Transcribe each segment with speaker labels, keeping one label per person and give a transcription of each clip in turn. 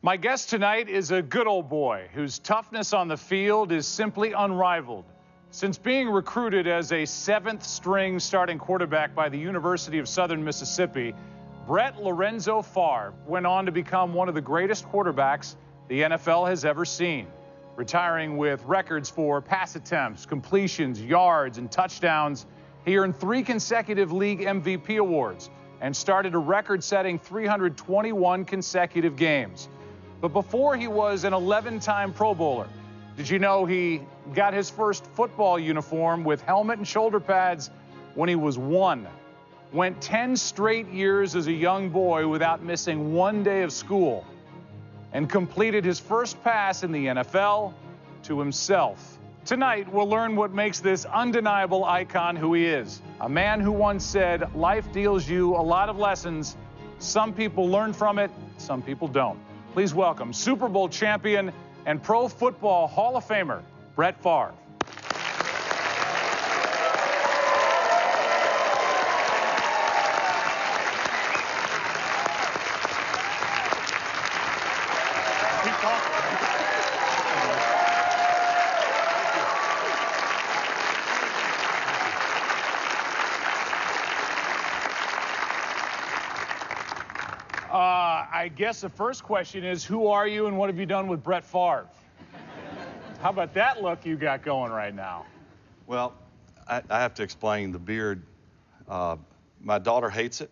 Speaker 1: My guest tonight is a good old boy whose toughness on the field is simply unrivaled. Since being recruited as a seventh-string starting quarterback by the University of Southern Mississippi, Brett Lorenzo Favre went on to become one of the greatest quarterbacks the NFL has ever seen, retiring with records for pass attempts, completions, yards, and touchdowns. He earned 3 consecutive league MVP awards and started a record-setting 321 consecutive games. But before he was an 11-time Pro Bowler, did you know he got his first football uniform with helmet and shoulder pads when he was 1? Went 10 straight years as a young boy without missing 1 day of school, and completed his first pass in the NFL to himself. Tonight, we'll learn what makes this undeniable icon who he is. A man who once said, life deals you a lot of lessons. Some people learn from it, some people don't. Please welcome Super Bowl champion and Pro Football Hall of Famer, Brett Favre. I guess the first question is, who are you and what have you done with Brett Favre? How about that look you got going right now?
Speaker 2: Well, I have to explain the beard. My daughter hates it.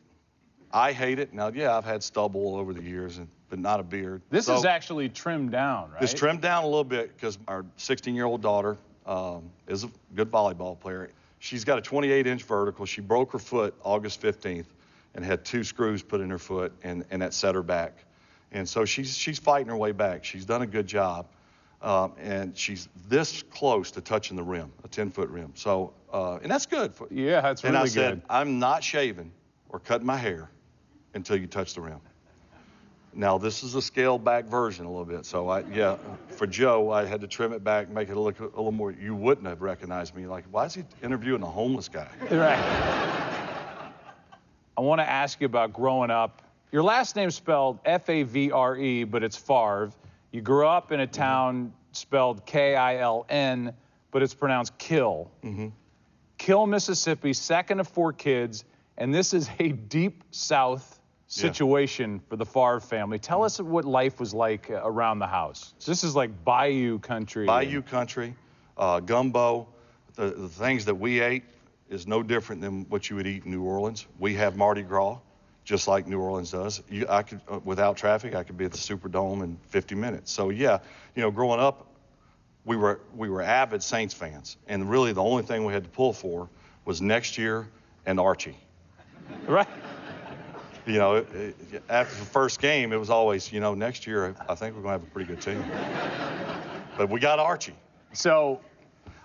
Speaker 2: I hate it. Now, yeah, I've had stubble over the years, but not a beard.
Speaker 1: This is actually trimmed down, right?
Speaker 2: It's trimmed down a little bit because our 16-year-old daughter is a good volleyball player. She's got a 28-inch vertical. She broke her foot August 15th. And had 2 screws put in her foot, and that set her back. And so she's fighting her way back. She's done a good job, and she's this close to touching the rim, a 10-foot rim. So, and that's good.
Speaker 1: Yeah, that's really good.
Speaker 2: And I said, I'm not shaving or cutting my hair until you touch the rim. Now, this is a scaled-back version a little bit. So, for Joe, I had to trim it back, make it look a little more. You wouldn't have recognized me. Like, why is he interviewing a homeless guy?
Speaker 1: Right. I want to ask you about growing up. Your last name's spelled F-A-V-R-E, but it's Favre. You grew up in a town spelled K-I-L-N, but it's pronounced Kill. Kill, Mississippi, second of 4 kids, and this is a deep South situation for the Favre family. Tell us what life was like around the house. This is like bayou country.
Speaker 2: Bayou country, gumbo, the things that we ate is no different than what you would eat in New Orleans. We have Mardi Gras, just like New Orleans does. I could, without traffic, I could be at the Superdome in 50 minutes. So yeah, you know, growing up, we were avid Saints fans, and really the only thing we had to pull for was next year and Archie.
Speaker 1: Right.
Speaker 2: You know, after the first game, it was always, you know, next year I think we're gonna have a pretty good team. But we got Archie.
Speaker 1: So.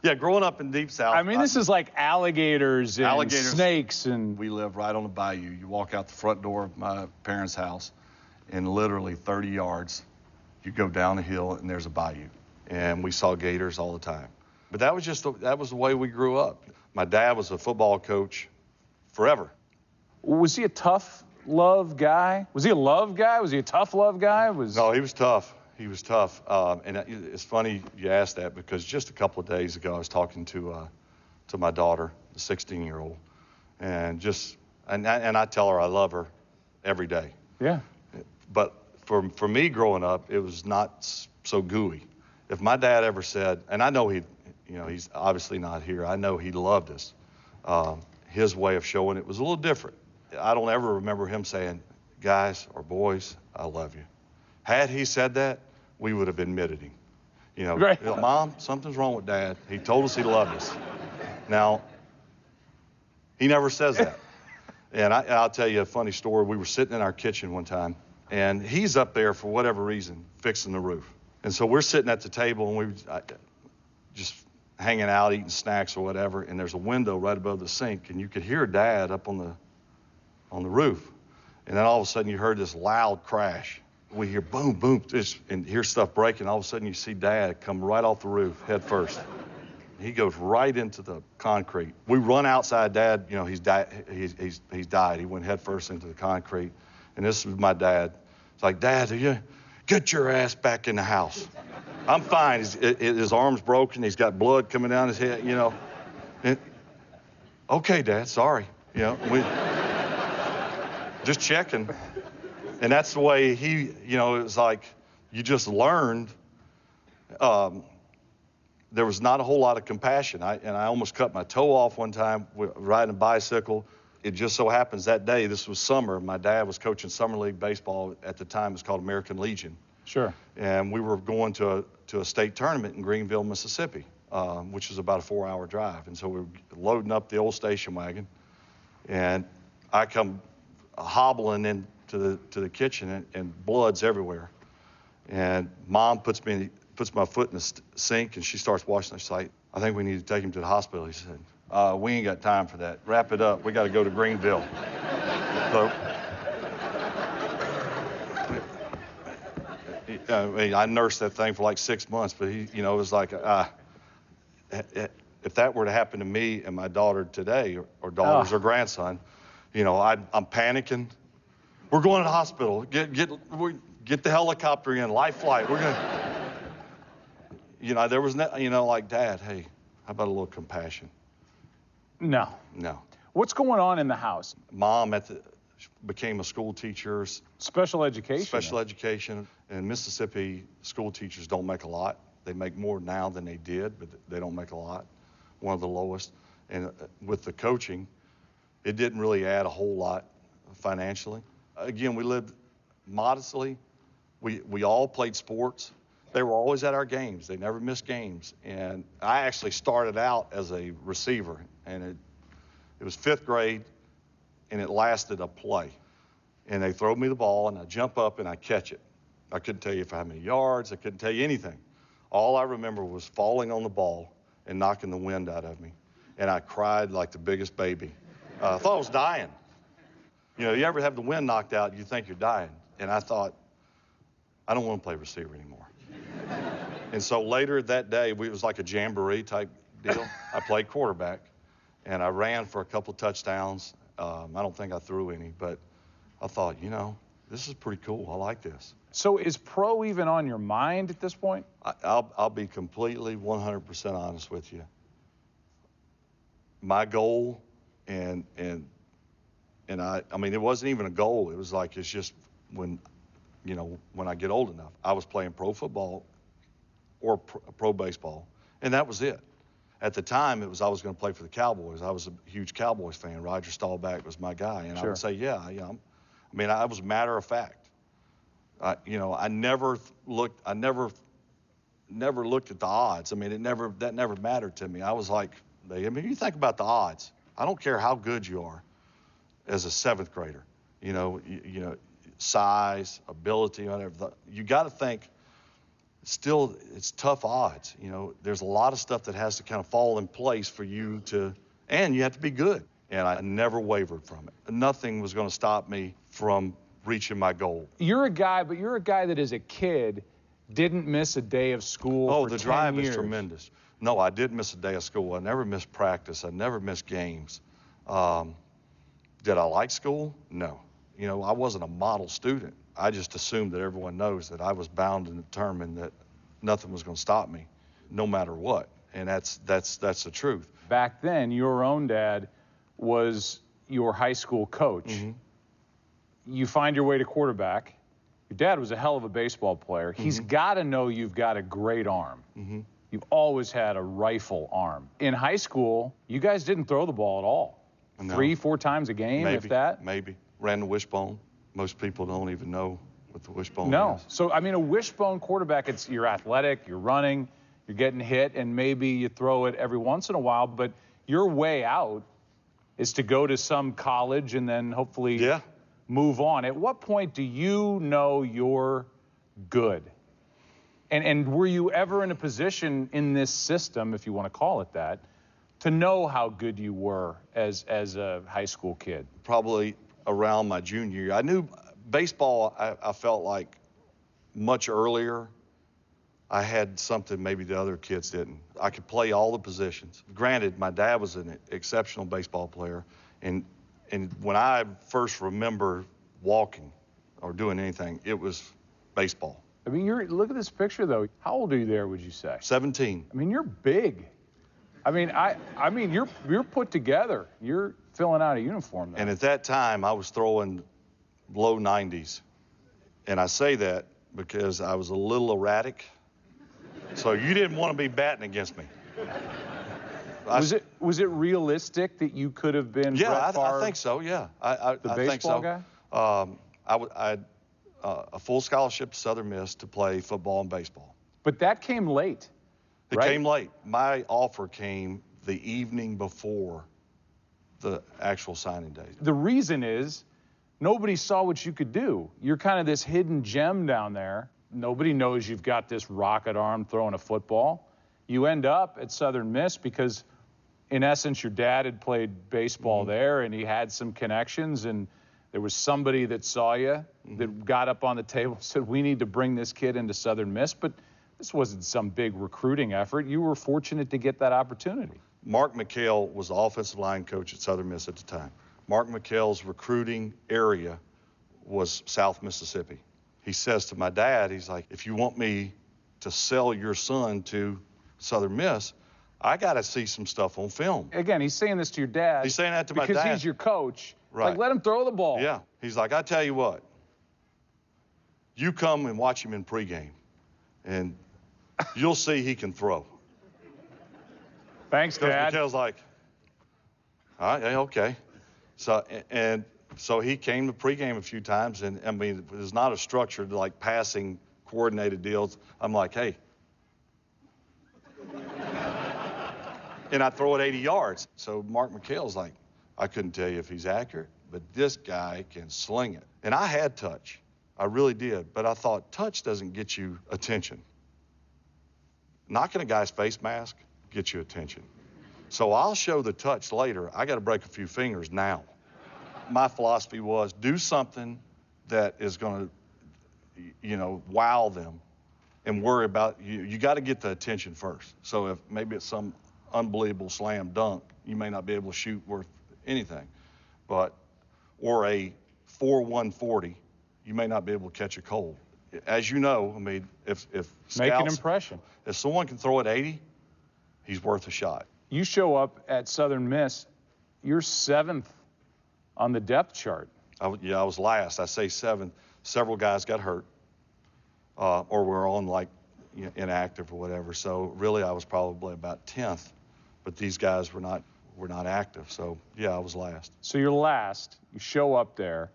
Speaker 2: Yeah, growing up in Deep South.
Speaker 1: I mean, this is like alligators and snakes and...
Speaker 2: We live right on the bayou. You walk out the front door of my parents' house, and literally 30 yards, you go down a hill, and there's a bayou. And we saw gators all the time. But that was the way we grew up. My dad was a football coach forever.
Speaker 1: Was he a tough love guy? Was he a love guy? Was he a tough love guy?
Speaker 2: No, he was tough. He was tough, and it's funny you asked that because just a couple of days ago I was talking to my daughter, the 16-year-old, and I tell her I love her every day.
Speaker 1: Yeah.
Speaker 2: But for me growing up, it was not so gooey. If my dad ever said, and I know he's obviously not here. I know he loved us. His way of showing it was a little different. I don't ever remember him saying, "Guys or boys, I love you." Had he said that, we would have admitted him. You know,
Speaker 1: right.
Speaker 2: Mom, something's wrong with Dad. He told us he loved us. Now, he never says that. And I'll tell you a funny story. We were sitting in our kitchen one time, and he's up there for whatever reason fixing the roof. And so we're sitting at the table, and we just hanging out, eating snacks or whatever, and there's a window right above the sink, and you could hear Dad up on the roof. And then all of a sudden you heard this loud crash. We hear boom, boom, and hear stuff breaking. All of a sudden you see Dad come right off the roof, head first. He goes right into the concrete. We run outside. Dad, you know, he's died. He went head first into the concrete. And this is my dad. It's like, "Dad, get your ass back in the house. I'm fine. His arm's broken. He's got blood coming down his head, you know. And, okay, Dad, sorry. You know, we just checking. And that's the way he, you know, it was like you just learned. There was not a whole lot of compassion. I almost cut my toe off one time riding a bicycle. It just so happens that day, this was summer, my dad was coaching summer league baseball. At the time, it was called American Legion.
Speaker 1: Sure.
Speaker 2: And we were going to a state tournament in Greenville, Mississippi, which is about a 4-hour drive. And so we were loading up the old station wagon, and I come hobbling into the kitchen, and blood's everywhere. And Mom puts my foot in the sink, and she starts washing. She's like, I think we need to take him to the hospital. He said, we ain't got time for that. Wrap it up. We got to go to Greenville. So, I mean, I nursed that thing for like 6 months, but he, you know, it was like, if that were to happen to me and my daughter today, or daughters or grandson, you know, I'm panicking. We're going to the hospital. Get the helicopter in, life flight. We're gonna, you know, there was no, you know, like, Dad, hey, how about a little compassion?
Speaker 1: No.
Speaker 2: No.
Speaker 1: What's going on in the house?
Speaker 2: Mom became a school teacher.
Speaker 1: Special education.
Speaker 2: Special education. In Mississippi, school teachers don't make a lot. They make more now than they did, but they don't make a lot. One of the lowest. And with the coaching, it didn't really add a whole lot financially. Again, we lived modestly. We all played sports. They were always at our games. They never missed games. And I actually started out as a receiver, and it was 5th grade, and it lasted a play. And they throw me the ball, and I jump up, and I catch it. I couldn't tell you how many yards. I couldn't tell you anything. All I remember was falling on the ball and knocking the wind out of me. And I cried like the biggest baby. I thought I was dying. You know, you ever have the wind knocked out, you think you're dying. And I thought, I don't want to play receiver anymore. And so later that day, it was like a jamboree type deal. I played quarterback, and I ran for a couple touchdowns. I don't think I threw any, but I thought, you know, this is pretty cool. I like this.
Speaker 1: So is pro even on your mind at this point?
Speaker 2: I'll be completely 100% honest with you. My goal, and I mean, it wasn't even a goal. It was like, it's just when I get old enough. I was playing pro football or pro baseball, and that was it. At the time, it was I was going to play for the Cowboys. I was a huge Cowboys fan. Roger Staubach was my guy, and sure. I would say, yeah, I mean, I was matter of fact. I never looked at the odds. I mean, that never mattered to me. I was like, you think about the odds. I don't care how good you are as a 7th grader. You know, size, ability, whatever. You got to think. Still, it's tough odds. You know, there's a lot of stuff that has to kind of fall in place for you to, and you have to be good. And I never wavered from it. Nothing was going to stop me from reaching my goal.
Speaker 1: You're a guy that as a kid didn't miss a day of school for 10 years.
Speaker 2: Oh, the drive is tremendous. No, I did miss a day of school. I never missed practice. I never missed games. Did I like school? No. You know, I wasn't a model student. I just assumed that everyone knows that I was bound and determined that nothing was going to stop me, no matter what. And that's the truth.
Speaker 1: Back then, your own dad was your high school coach. Mm-hmm. You find your way to quarterback. Your dad was a hell of a baseball player. Mm-hmm. He's got to know you've got a great arm. Mm-hmm. You've always had a rifle arm. In high school, you guys didn't throw the ball at all. No. 3-4 times a game,
Speaker 2: maybe,
Speaker 1: if that?
Speaker 2: Maybe. Ran the wishbone. Most people don't even know what the wishbone
Speaker 1: is.
Speaker 2: is.
Speaker 1: So, I mean, a wishbone quarterback, you're athletic, you're running, you're getting hit, and maybe you throw it every once in a while, but your way out is to go to some college and then hopefully move on. At what point do you know you're good? And were you ever in a position in this system, if you want to call it that, to know how good you were as a high school kid?
Speaker 2: Probably around my junior year. I knew baseball, I felt like much earlier. I had something maybe the other kids didn't. I could play all the positions. Granted, my dad was an exceptional baseball player, and when I first remember walking or doing anything, it was baseball.
Speaker 1: I mean, look at this picture, though. How old are you there, would you say?
Speaker 2: 17.
Speaker 1: I mean, you're big. I mean, you're put together. You're filling out a uniform there.
Speaker 2: And at that time, I was throwing low 90s. And I say that because I was a little erratic. So you didn't want to be batting against me.
Speaker 1: Was it realistic that you could have been Brett Favre?
Speaker 2: I think so, yeah. I think so.
Speaker 1: Guy?
Speaker 2: I had a full scholarship to Southern Miss to play football and baseball.
Speaker 1: But that came late.
Speaker 2: It came late. My offer came the evening before the actual signing day.
Speaker 1: The reason is nobody saw what you could do. You're kind of this hidden gem down there. Nobody knows you've got this rocket arm throwing a football. You end up at Southern Miss because, in essence, your dad had played baseball there, and he had some connections, and there was somebody that saw you that got up on the table and said, we need to bring this kid into Southern Miss. But this wasn't some big recruiting effort. You were fortunate to get that opportunity.
Speaker 2: Mark McHale was the offensive line coach at Southern Miss at the time. Mark McHale's recruiting area was South Mississippi. He says to my dad, he's like, if you want me to sell your son to Southern Miss, I got to see some stuff on film.
Speaker 1: Again, he's saying this to your dad.
Speaker 2: He's saying that to my dad.
Speaker 1: Because he's your coach.
Speaker 2: Right.
Speaker 1: Like, let him throw the ball.
Speaker 2: Yeah. He's like, I tell you what, you come and watch him in pregame, and you'll see he can throw.
Speaker 1: Thanks, Dad.
Speaker 2: Because McHale's like, all right, yeah, okay. So he came to pregame a few times, and I mean, it was not a structured, like, passing, coordinated deals. I'm like, hey. And I throw it 80 yards. So Mark McHale's like, I couldn't tell you if he's accurate, but this guy can sling it. And I had touch. I really did. But I thought touch doesn't get you attention. Knocking a guy's face mask gets you attention. So I'll show the touch later. I got to break a few fingers now. My philosophy was do something that is going to, wow them and worry about you. You got to get the attention first. So if maybe it's some unbelievable slam dunk, you may not be able to shoot worth anything. Or a 4-1-40, you may not be able to catch a cold. As you know, I mean, if
Speaker 1: make an
Speaker 2: scouts,
Speaker 1: impression.
Speaker 2: If someone can throw it 80, he's worth a shot.
Speaker 1: You show up at Southern Miss, you're 7th on the depth chart.
Speaker 2: I was last. I say 7th. Several guys got hurt, or were on inactive or whatever. So really, I was probably about 10th, but these guys were not active. So yeah, I was last.
Speaker 1: So you're last. You show up there.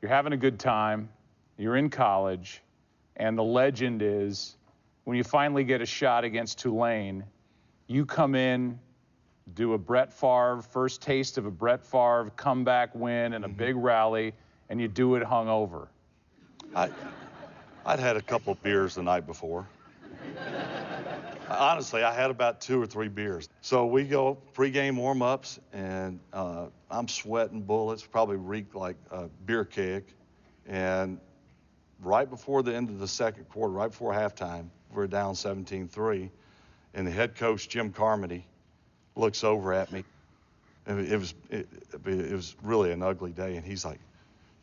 Speaker 1: You're having a good time. You're in college, and the legend is when you finally get a shot against Tulane, you come in, do a Brett Favre, first taste of a Brett Favre comeback win and a big rally, and you do it hungover.
Speaker 2: I'd had a couple of beers the night before. Honestly, I had about 2 or 3 beers. So we go pregame warm-ups, and I'm sweating bullets, probably reeked like a beer keg. And right before the end of the second quarter, right before halftime, we're down 17-3, and the head coach, Jim Carmody, looks over at me. And it was really an ugly day, and he's like,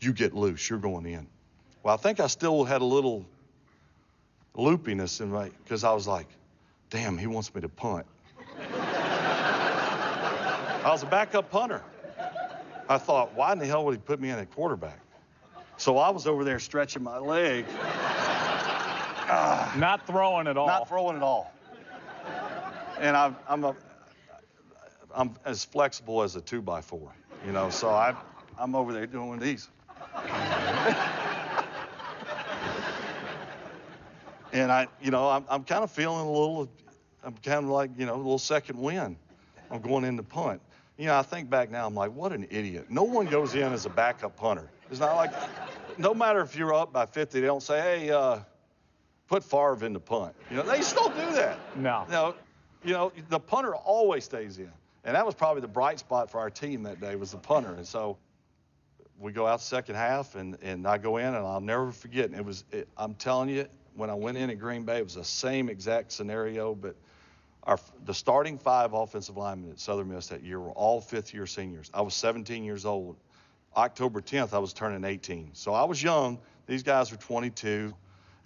Speaker 2: you get loose, you're going in. Well, I think I still had a little loopiness in my, because I was like, damn, he wants me to punt. I was a backup punter. I thought, why in the hell would he put me in at quarterback? So I was over there stretching my leg.
Speaker 1: Not throwing at all.
Speaker 2: Not throwing at all. And I'm as flexible as a 2x4, so I'm over there doing these. And I'm kind of feeling I'm kind of like, a little second wind. I'm going in to punt. I think back now, I'm like, what an idiot. No one goes in as a backup punter. It's not like, no matter if you're up by 50, they don't say, hey, put Favre in the punt. They still do that.
Speaker 1: No.
Speaker 2: The punter always stays in. And that was probably the bright spot for our team that day was the punter. And so we go out the second half, and I go in, and I'll never forget. I'm telling you, when I went in at Green Bay, it was the same exact scenario, but the starting 5 offensive linemen at Southern Miss that year were all fifth-year seniors. I was 17 years old. October 10th, I was turning 18. So I was young. These guys were 22.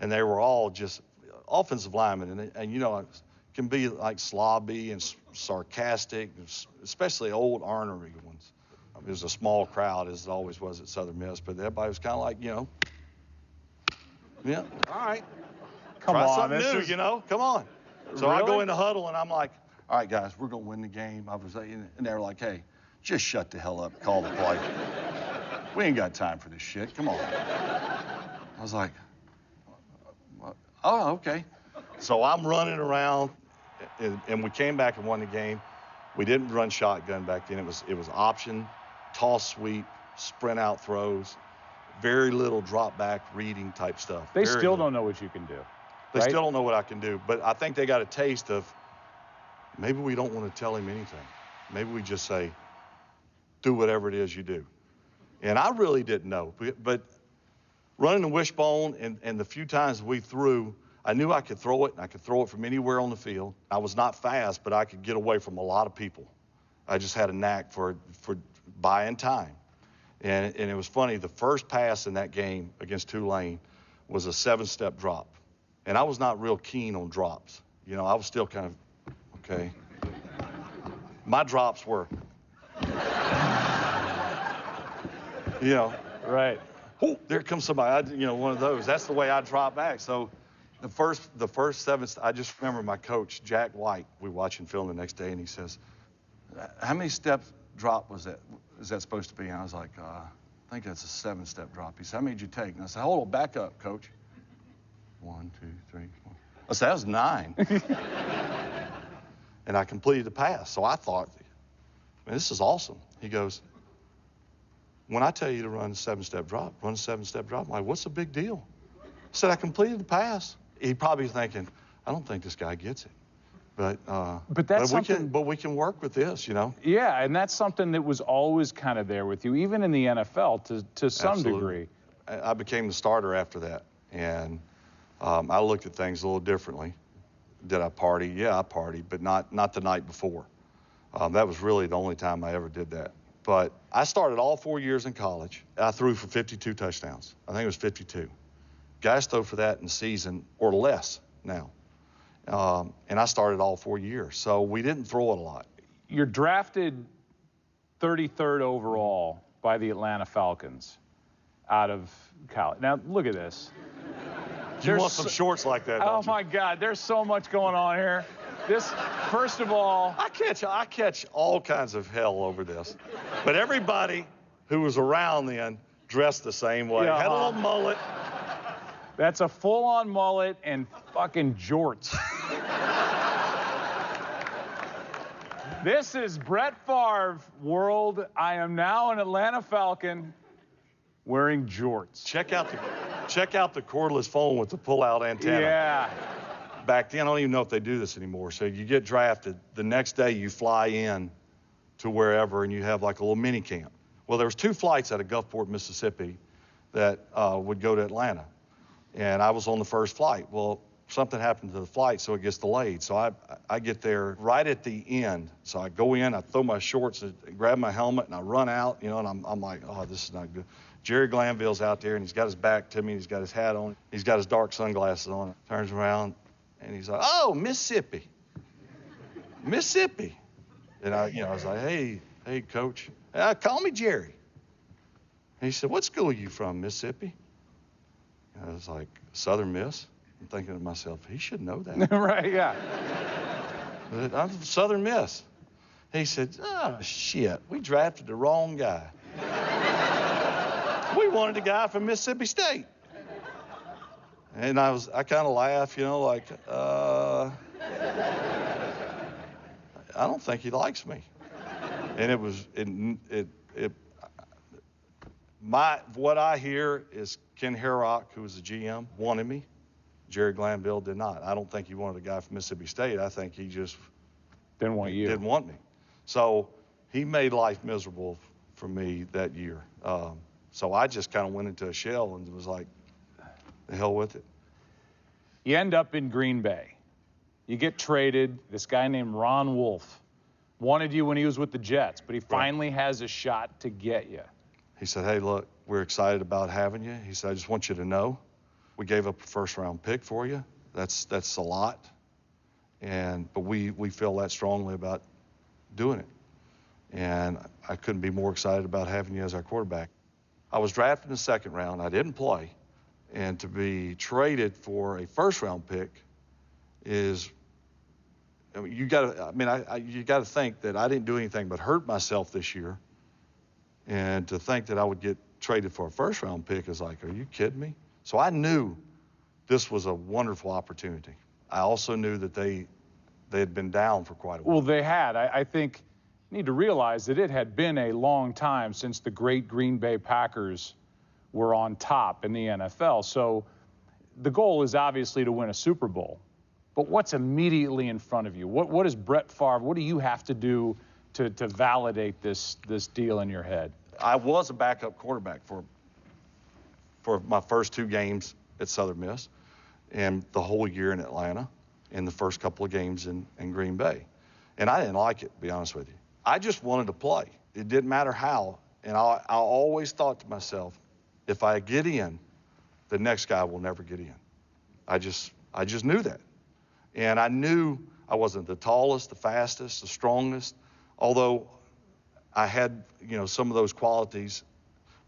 Speaker 2: and they were all just offensive linemen, and you know, can be like slobby and sarcastic, especially old ornery ones. It was a small crowd, as it always was at Southern Miss, but everybody was kind of like, you know, yeah, all right, try something new, you know, come on. So
Speaker 1: Really?
Speaker 2: I go in the huddle, and I'm like, all right, guys, we're going to win the game. And they were like, hey, just shut the hell up, call the play. We ain't got time for this shit, come on. I was like, oh, okay. So I'm running around, and we came back and won the game. We didn't run shotgun back then. It was option, toss sweep, sprint out throws, very little drop back reading type stuff.
Speaker 1: They still don't know what you can do.
Speaker 2: They
Speaker 1: right?
Speaker 2: still don't know what I can do, but I think they got a taste of maybe we don't want to tell him anything. Maybe we just say, do whatever it is you do. And I really didn't know, but running the wishbone and the few times we threw, I knew I could throw it, and I could throw it from anywhere on the field. I was not fast, but I could get away from a lot of people. I just had a knack for buying time. And it was funny, the first pass in that game against Tulane was a 7-step drop. And I was not real keen on drops. You know, I was still kind of, okay. My drops were, you know.
Speaker 1: Right.
Speaker 2: Oh, there comes somebody, you know, one of those. That's the way I drop back. So the first 7, I just remember my coach, Jack White, we were watching film the next day, and he says, how many step drop was that? Is that supposed to be? And I was like, I think that's a 7-step drop. He said, how many did you take? And I said, hold on, back up, coach. 1, 2, 3, 4. I said, that was 9. And I completed the pass. So I thought, man, this is awesome. He goes, when I tell you to run a 7-step drop, run a 7-step drop. I'm like, what's the big deal? I said, I completed the pass. He probably thinking, I don't think this guy gets it. But
Speaker 1: that's something.
Speaker 2: But we can work with this, you know.
Speaker 1: Yeah, and that's something that was always kind of there with you, even in the NFL to some
Speaker 2: Absolutely.
Speaker 1: degree.
Speaker 2: I became the starter after that, and I looked at things a little differently. Did I party? Yeah, I partied, but not the night before. That was really the only time I ever did that. But I started all 4 years in college. I threw for 52 touchdowns. I think it was 52. Guys throw for that in the season or less now. And I started all 4 years, so we didn't throw it a lot.
Speaker 1: You're drafted 33rd overall by the Atlanta Falcons out of college. Now, look at this.
Speaker 2: You want some shorts like that, don't you?
Speaker 1: My God, there's so much going on here. This, first of all,
Speaker 2: I catch all kinds of hell over this. But everybody who was around then dressed the same way.
Speaker 1: Yeah.
Speaker 2: Had a little mullet.
Speaker 1: That's a full-on mullet and fucking jorts. This is Brett Favre world. I am now an Atlanta Falcon wearing jorts.
Speaker 2: Check out the cordless phone with the pull-out antenna.
Speaker 1: Yeah.
Speaker 2: Back then, I don't even know if they do this anymore. So you get drafted. The next day, you fly in to wherever, and you have like a little mini camp. Well, there was 2 flights out of Gulfport, Mississippi, that would go to Atlanta. And I was on the first flight. Well, something happened to the flight, so it gets delayed. So I get there right at the end. So I go in, I throw my shorts, grab my helmet, and I run out, you know, and I'm like, oh, this is not good. Jerry Glanville's out there, and he's got his back to me, and he's got his hat on. He's got his dark sunglasses on. Turns around, and he's like, oh, Mississippi. Mississippi. And I was like, hey, coach. Call me Jerry. And he said, what school are you from, Mississippi? And I was like, Southern Miss. I'm thinking to myself, he should know that.
Speaker 1: Right, yeah.
Speaker 2: But I'm from Southern Miss. He said, oh, shit, we drafted the wrong guy. We wanted a guy from Mississippi State. And I kind of laughed, you know, like, I don't think he likes me. And what I hear is Ken Herrock, who was the GM, wanted me. Jerry Glanville did not. I don't think he wanted a guy from Mississippi State. I think he just
Speaker 1: didn't want you.
Speaker 2: Didn't want me. So he made life miserable for me that year. So I just kind of went into a shell and was like, the hell with it.
Speaker 1: You end up in Green Bay. You get traded. This guy named Ron Wolf wanted you when he was with the Jets, but he finally has a shot to get you.
Speaker 2: He said, hey, look, we're excited about having you. He said, I just want you to know we gave up a first-round pick for you. That's a lot. But we feel that strongly about doing it. And I couldn't be more excited about having you as our quarterback. I was drafted in the second round. I didn't play. And to be traded for a first-round pick is, I mean, you got to think that I didn't do anything but hurt myself this year. And to think that I would get traded for a first-round pick is like, are you kidding me? So I knew this was a wonderful opportunity. I also knew that they had been down for quite a while.
Speaker 1: Well, they had. I think you need to realize that it had been a long time since the great Green Bay Packers were on top in the NFL. So the goal is obviously to win a Super Bowl. But what's immediately in front of you? What is Brett Favre? What do you have to do to validate this deal in your head?
Speaker 2: I was a backup quarterback for my first 2 games at Southern Miss and the whole year in Atlanta and the first couple of games in Green Bay. And I didn't like it, to be honest with you. I just wanted to play. It didn't matter how. And I always thought to myself, if I get in, the next guy will never get in. I just knew that. And I knew I wasn't the tallest, the fastest, the strongest, although I had, some of those qualities,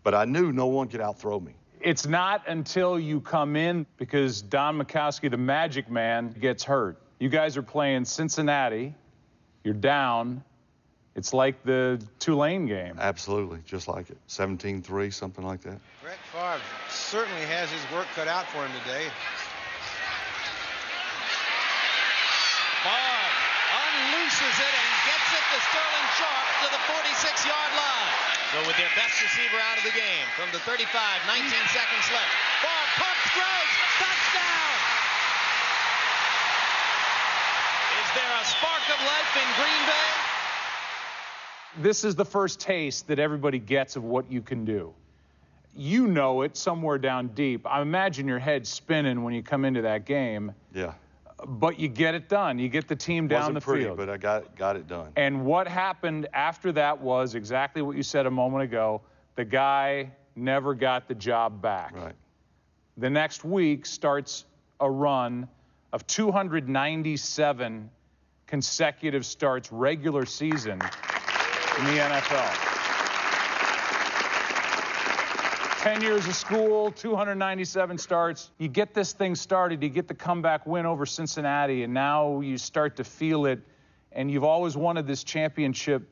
Speaker 2: but I knew no one could outthrow me.
Speaker 1: It's not until you come in because Don Majkowski, the Magic Man, gets hurt. You guys are playing Cincinnati. You're down. It's like the Tulane game.
Speaker 2: Absolutely, just like it. 17-3, something like that.
Speaker 3: Brett Favre certainly has his work cut out for him today.
Speaker 4: Favre unlooses it and gets it to Sterling Sharp to the 46-yard line. So with their best receiver out of the game from the 35, 19 seconds left. Favre pumps, throws, touchdown! Is there a spark of life in Green Bay?
Speaker 1: This is the first taste that everybody gets of what you can do. You know it somewhere down deep. I imagine your head spinning when you come into that game.
Speaker 2: Yeah.
Speaker 1: But you get it done. You get the team down the field.
Speaker 2: Wasn't pretty, but I got it done.
Speaker 1: And what happened after that was exactly what you said a moment ago. The guy never got the job back.
Speaker 2: Right.
Speaker 1: The next week starts a run of 297 consecutive starts regular season in the NFL. 10 years of school, 297 starts. You get this thing started, you get the comeback win over Cincinnati, and now you start to feel it, and you've always wanted this championship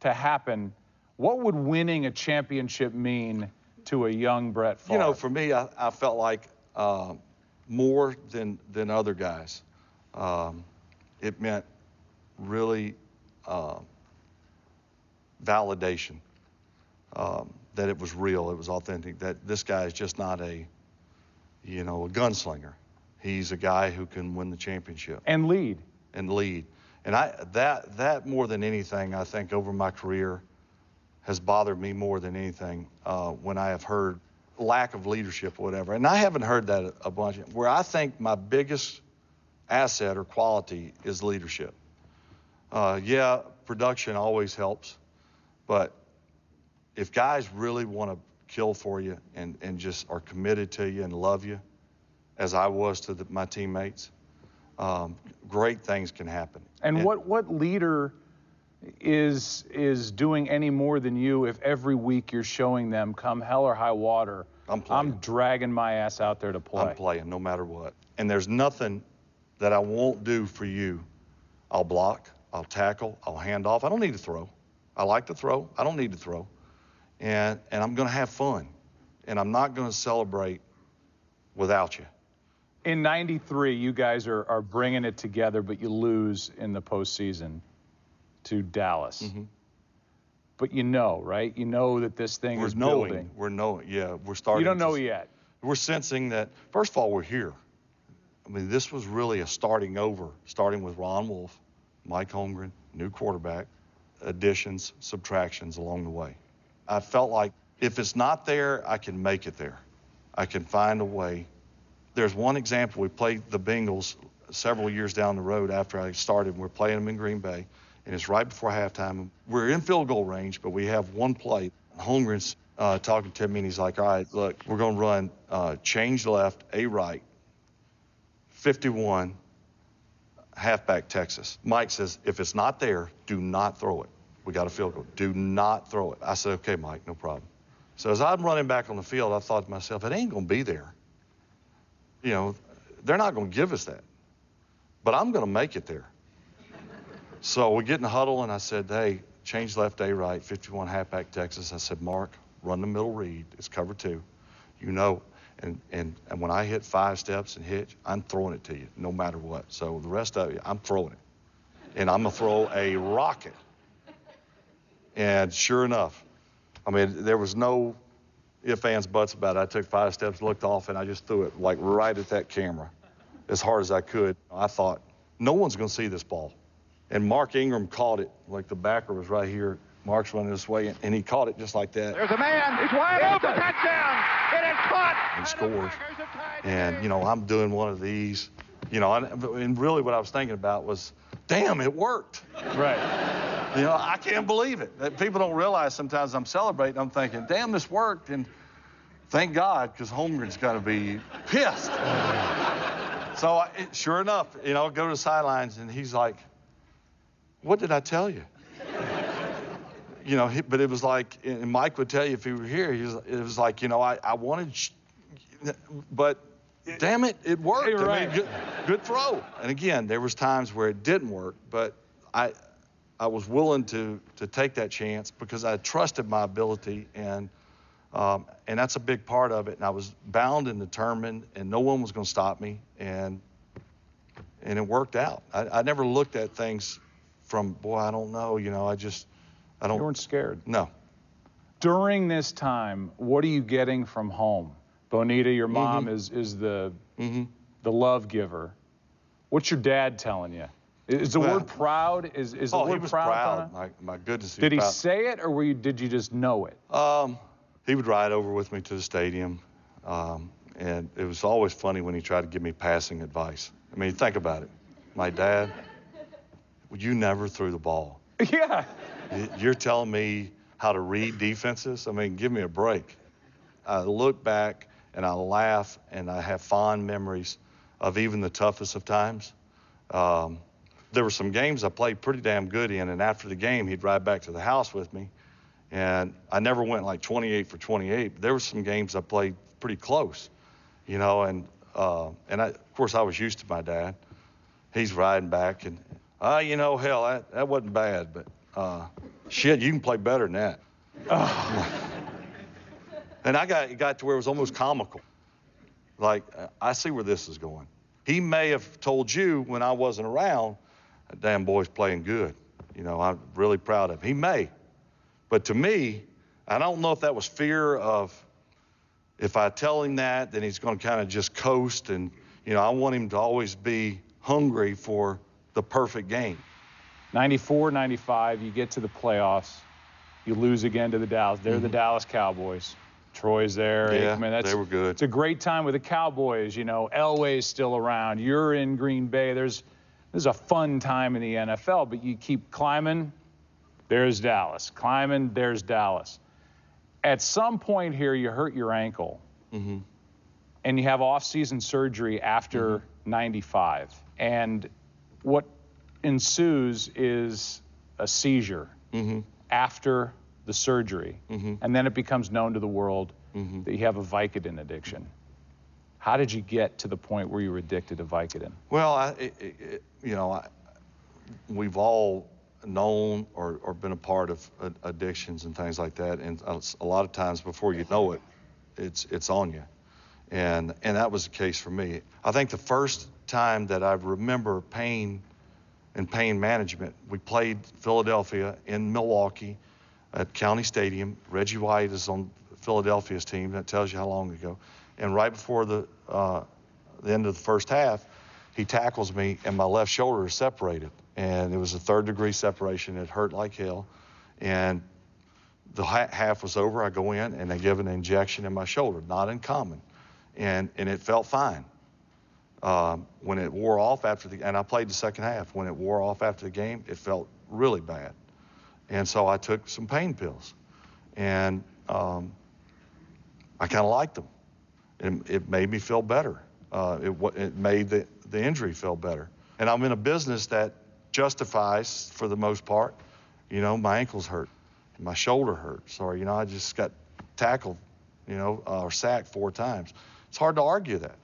Speaker 1: to happen. What would winning a championship mean to a young Brett Favre?
Speaker 2: For me, I felt like more than other guys. It meant really validation. That it was real, it was authentic, that this guy is just not a gunslinger. He's a guy who can win the championship.
Speaker 1: And lead.
Speaker 2: And that more than anything, I think over my career has bothered me more than anything when I have heard lack of leadership or whatever. And I haven't heard that a bunch. Where I think my biggest asset or quality is leadership. Production always helps, but if guys really want to kill for you and just are committed to you and love you, as I was to my teammates, great things can happen.
Speaker 1: And what leader is doing any more than you if every week you're showing them, come hell or high water, I'm dragging my ass out there to play?
Speaker 2: I'm playing no matter what. And there's nothing that I won't do for you. I'll block, I'll tackle, I'll hand off. I don't need to throw. I like to throw. I don't need to throw. And I'm going to have fun. And I'm not going to celebrate without you.
Speaker 1: In '93, you guys are bringing it together, but you lose in the postseason to Dallas. Mm-hmm. But right? You know that this thing is building.
Speaker 2: We're knowing. Yeah, we're starting.
Speaker 1: You don't know yet.
Speaker 2: We're sensing that, first of all, we're here. I mean, this was really a starting with Ron Wolf, Mike Holmgren, new quarterback, additions, subtractions along the way. I felt like if it's not there, I can make it there. I can find a way. There's one example. We played the Bengals several years down the road after I started. We're playing them in Green Bay, and it's right before halftime. We're in field goal range, but we have one play. Holmgren's talking to me, and he's like, all right, look, we're going to run change left, A right, 51, halfback Texas. Mike says, if it's not there, do not throw it. We got a field goal. Do not throw it. I said, okay, Mike, no problem. So as I'm running back on the field, I thought to myself, it ain't going to be there. You know, they're not going to give us that. But I'm going to make it there. So we get in the huddle, and I said, hey, change left, A right, 51 halfback Texas. I said, Mark, run the middle read. It's cover 2. You know, and when I hit 5 steps and hitch, I'm throwing it to you no matter what. So the rest of you, I'm throwing it. And I'm going to throw a rocket. And sure enough, I mean, there was no ifs, ands, buts about it. I took 5 steps, looked off, and I just threw it like right at that camera as hard as I could. I thought, no one's going to see this ball. And Mark Ingram caught it, like the backer was right here. Mark's running this way, and he caught it just like that.
Speaker 5: There's a man. He's wide open. Touchdown. It is caught.
Speaker 2: And scores. And, you know, I'm doing one of these. You know, and really what I was thinking about was, damn, it worked.
Speaker 1: Right.
Speaker 2: You know, I can't believe it. People don't realize sometimes I'm celebrating. I'm thinking, damn, this worked. And thank God, because Holmgren's got to be pissed. So, sure enough, you know, I go to the sidelines, and he's like, what did I tell you? You know, but it was like, and Mike would tell you if he were here, it was like, you know, I wanted, but damn it, it worked.
Speaker 1: Hey, right.
Speaker 2: I mean, good throw. And again, there was times where it didn't work, but I was willing to take that chance because I trusted my ability, and that's a big part of it. And I was bound and determined, and no one was going to stop me, and it worked out. I never looked at things from, boy, I don't know, you know, I don't.
Speaker 1: You weren't scared.
Speaker 2: No.
Speaker 1: During this time, what are you getting from home? Bonita, your mom, is the love giver. What's your dad telling you? Is the word proud? Is the word
Speaker 2: he was
Speaker 1: proud?
Speaker 2: My goodness.
Speaker 1: Did he
Speaker 2: proud.
Speaker 1: say it, or did you just know it?
Speaker 2: He would ride over with me to the stadium, and it was always funny when he tried to give me passing advice. I mean, think about it. My dad, you never threw the ball.
Speaker 1: Yeah.
Speaker 2: You're telling me how to read defenses? I mean, give me a break. I look back and I laugh, and I have fond memories of even the toughest of times. There were some games I played pretty damn good in, and after the game, he'd ride back to the house with me. And I never went like 28 for 28. But there were some games I played pretty close, you know, and of course, I was used to my dad. He's riding back, and, you know, hell, that wasn't bad, but shit, you can play better than that. And it got to where it was almost comical. Like, I see where this is going. He may have told you when I wasn't around, that damn boy's playing good. You know, I'm really proud of him. He may. But to me, I don't know if that was fear of, if I tell him that, then he's going to kind of just coast. And, you know, I want him to always be hungry for the perfect game.
Speaker 1: 94, 95, you get to the playoffs. You lose again to the Dallas. They're the Dallas Cowboys. Troy's there.
Speaker 2: Yeah,
Speaker 1: Aikman,
Speaker 2: they were good.
Speaker 1: It's a great time with the Cowboys. You know, Elway's still around. You're in Green Bay. There's a fun time in the NFL, but you keep climbing, there's Dallas. Climbing, there's Dallas. At some point here, you hurt your ankle, and you have off-season surgery after 95. And what ensues is a seizure after the surgery, and then it becomes known to the world that you have a Vicodin addiction. How did you get to the point where you were addicted to Vicodin?
Speaker 2: Well, we've all known or been a part of addictions and things like that, and a lot of times before you know it, it's on you, and that was the case for me. I think the first time that I remember pain and pain management, we played Philadelphia in Milwaukee at County Stadium. Reggie White is on Philadelphia's team. That tells you how long ago. And right before the end of the first half, he tackles me, and my left shoulder is separated. And it was a third-degree separation. It hurt like hell. And the half was over. I go in, and they give an injection in my shoulder. Not uncommon. And it felt fine. When it wore off and I played the second half. When it wore off after the game, it felt really bad. And so I took some pain pills. And I kind of liked them. It made me feel better. It made the injury feel better. And I'm in a business that justifies, for the most part, you know, my ankles hurt, my shoulder hurts, or, you know, I just got tackled, you know, or sacked 4 times. It's hard to argue that.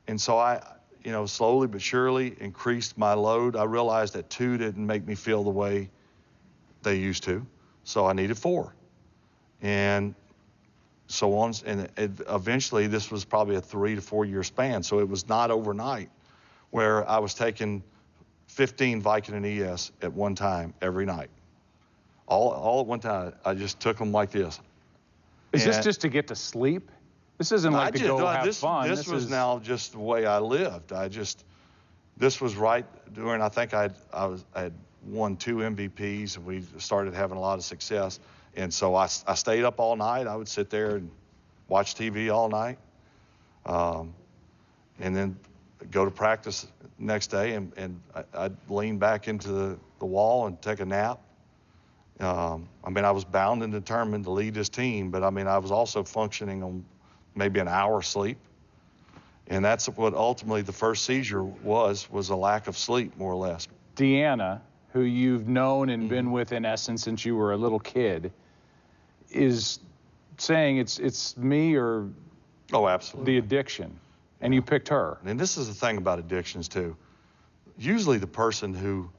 Speaker 2: And so I, you know, slowly but surely increased my load. I realized that 2 didn't make me feel the way they used to, so I needed 4. And so on, and eventually this was probably a 3 to 4 year span, so it was not overnight, where I was taking 15 Vicodin ES at one time every night. All at one time. I just took them like this.
Speaker 1: Is this just to get to sleep? This isn't like to go have fun.
Speaker 2: This was now just the way I lived. This was right during, I think I had won 2 MVPs, and we started having a lot of success. And so I stayed up all night. I would sit there and watch TV all night, and then go to practice next day, and I'd lean back into the wall and take a nap. I mean, I was bound and determined to lead this team, but I mean, I was also functioning on maybe an hour sleep. And that's what ultimately the first seizure was a lack of sleep, more or less.
Speaker 1: Deanna, who you've known and been with, in essence, since you were a little kid, is saying it's me or
Speaker 2: absolutely
Speaker 1: the addiction, and you picked her.
Speaker 2: And this is the thing about addictions, too. Usually the person who